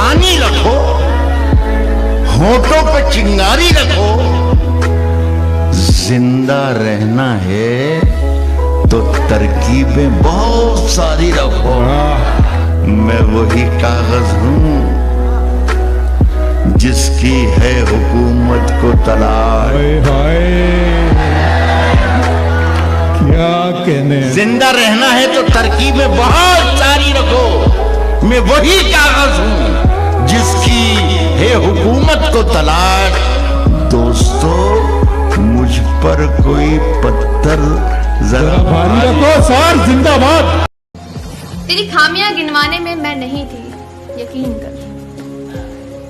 जवानी रखो, होठों पे चिंगारी रखो, जिंदा रहना है तो तरकीबें बहुत सारी रखो। मैं वही कागज हूँ जिसकी है हुकूमत को तलाश। क्या कहने, जिंदा रहना है तो तरकीबें बहुत सारी रखो। मैं वही कागज हूँ जिसकी है हुकूमत को तलाश। दोस्तों, मुझ पर कोई पत्थर जरा भारी रखो सर, जिंदाबाद। तेरी खामियां गिनवाने में मैं नहीं थी, यकीन कर।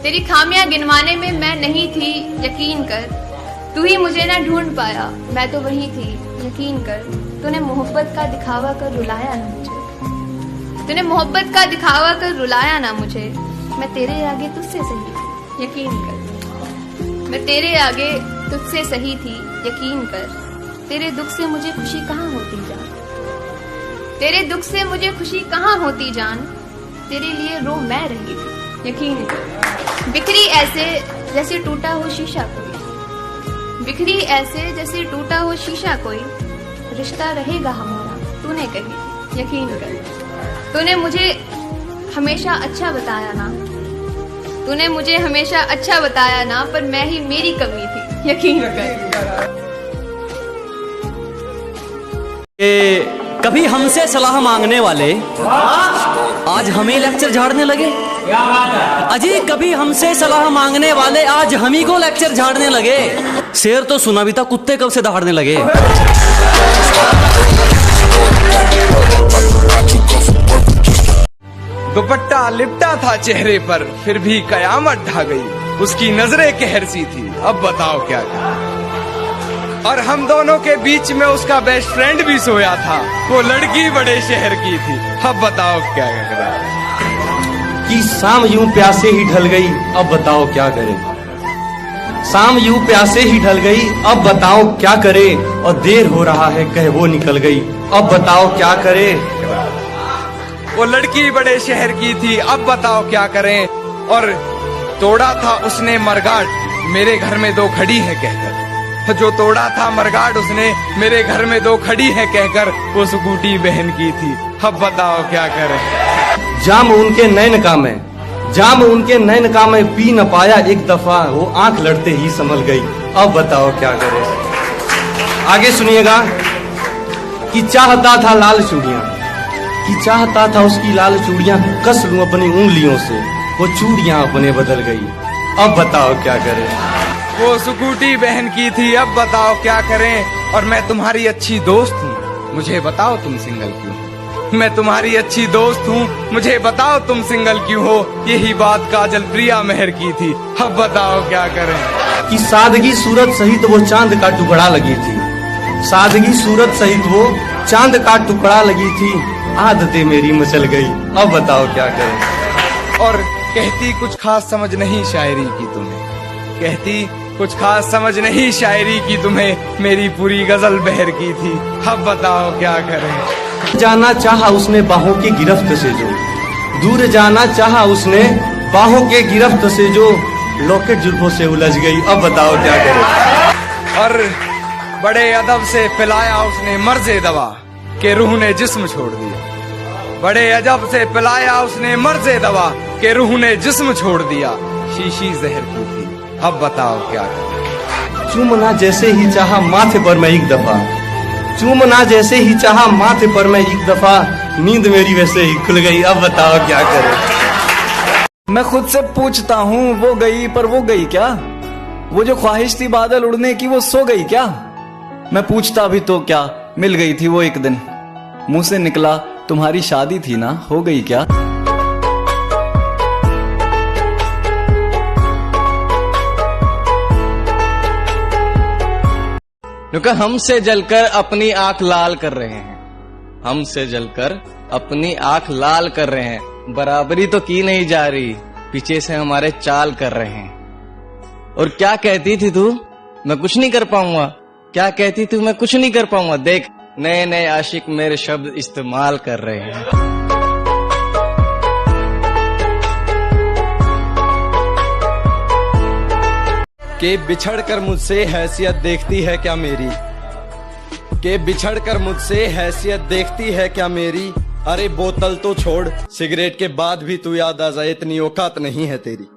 तेरी खामियां गिनवाने में मैं नहीं थी, यकीन कर। तू ही मुझे ना ढूंढ पाया, मैं तो वही थी, यकीन कर। तूने मोहब्बत का दिखावा कर रुलाया ना मुझे, तूने मोहब्बत का दिखावा कर रुलाया ना मुझे। मैं तेरे आगे तुझसे सही थी, यकीन कर। मैं तेरे आगे तुझसे सही थी, यकीन कर। तेरे दुख से मुझे खुशी कहाँ होती जान, तेरे दुख से मुझे खुशी कहाँ होती जान। तेरे लिए रो मैं रही थी, यकीन कर। बिखरी ऐसे जैसे टूटा हो शीशा कोई, बिखरी ऐसे जैसे टूटा हो शीशा कोई। रिश्ता रहेगा हमारा तूने कही, यकीन कर। तूने मुझे हमेशा अच्छा बताया ना, तूने मुझे हमेशा अच्छा बताया ना, पर मैं ही मेरी कमी थी, यकीन कर। कभी हमसे सलाह मांगने वाले आज हमें लेक्चर झाड़ने लगे। अजी, कभी हमसे सलाह मांगने वाले आज हम ही को लेक्चर झाड़ने लगे। शेर तो सुना भी था, कुत्ते कब से दहाड़ने लगे। दुपट्टा लिपटा था चेहरे पर, फिर भी कयामत ढा गई। उसकी नजरें कहर सी थी, अब बताओ क्या करें। और हम दोनों के बीच में उसका बेस्ट फ्रेंड भी सोया था, वो लड़की बड़े शहर की थी, अब बताओ क्या करें। कि शाम यूं प्यासे ही ढल गई, अब बताओ क्या करे। शाम यूं प्यासे ही ढल गई, अब बताओ क्या करे। और देर हो रहा है कह वो निकल गई, अब बताओ क्या करे। वो लड़की बड़े शहर की थी, अब बताओ क्या करें। और तोड़ा था उसने मरगाट, मेरे घर में दो खड़ी है कहकर। जो तोड़ा था मरगाट उसने, मेरे घर में दो खड़ी है कहकर। वो स्कूटी बहन की थी, अब बताओ क्या करें। जाम उनके नैन का मैं, जाम उनके नैन का मैं पी न पाया एक दफा, वो आंख लड़ते ही संभल गई, अब बताओ क्या करे। आगे सुनिएगा। कि चाहता था लाल चूड़ियां, कि चाहता था उसकी लाल चूड़ियां कस लूं अपनी उंगलियों से, वो चूड़ियां अपने बदल गई, अब बताओ क्या करे। वो स्कूटी बहन की थी, अब बताओ क्या करें। और मैं तुम्हारी अच्छी दोस्त हूँ, मुझे बताओ तुम सिंगल क्यों। मैं तुम्हारी अच्छी दोस्त हूँ, मुझे बताओ तुम सिंगल क्यों हो। यही बात काजल प्रिया मेहर की थी, अब बताओ क्या करें। कि सादगी सूरत सहित वो चांद का टुकड़ा लगी थी, सादगी सूरत सहित वो चांद का टुकड़ा लगी थी। आदतें मेरी मचल गई, अब बताओ क्या करें। और कहती कुछ खास समझ नहीं शायरी की तुम्हें, कहती कुछ खास समझ नहीं शायरी की तुम्हें। मेरी पूरी गजल बहर की थी, अब बताओ क्या करें। जाना चाहा उसने बाहों की गिरफ्त से जो, दूर जाना चाहा उसने बाहों के गिरफ्त से जो, लॉकेट जुल्फों से उलझ गई, अब बताओ क्या करें। और बड़े अदब से पिलाया उसने मर्ज़े दवा, के रूह ने जिस्म छोड़ दिया। बड़े अदब से पिलाया उसने मर्ज़े दवा, के रूह ने जिस्म छोड़ दिया। शीशी जहर की थी, अब बताओ क्या करें। चूमना जैसे ही चाहा माथे पर मैं एक दफा, चूमना जैसे ही चाहा माथे पर मैं एक दफा, नींद मेरी वैसे ही खुल गई, अब बताओ क्या करें। मैं खुद से पूछता हूँ, वो गई पर वो गई क्या। वो जो ख्वाहिश थी बादल उड़ने की, वो सो गई क्या। मैं पूछता भी तो क्या, मिल गई थी वो एक दिन। मुंह से निकला तुम्हारी शादी थी ना, हो गई क्या। क्योंकि हमसे जलकर अपनी आंख लाल कर रहे हैं, हमसे जलकर अपनी आंख लाल कर रहे हैं। बराबरी तो की नहीं जा रही, पीछे से हमारे चाल कर रहे हैं। और क्या कहती थी तू, मैं कुछ नहीं कर पाऊंगा। क्या कहती थी, मैं कुछ नहीं कर पाऊंगा। देख नए नए आशिक मेरे शब्द इस्तेमाल कर रहे हैं। के बिछड़ कर मुझसे हैसियत देखती है क्या मेरी, के बिछड़ कर मुझसे हैसियत देखती है क्या मेरी। अरे बोतल तो छोड़, सिगरेट के बाद भी तू याद आ जाए, इतनी औकात नहीं है तेरी।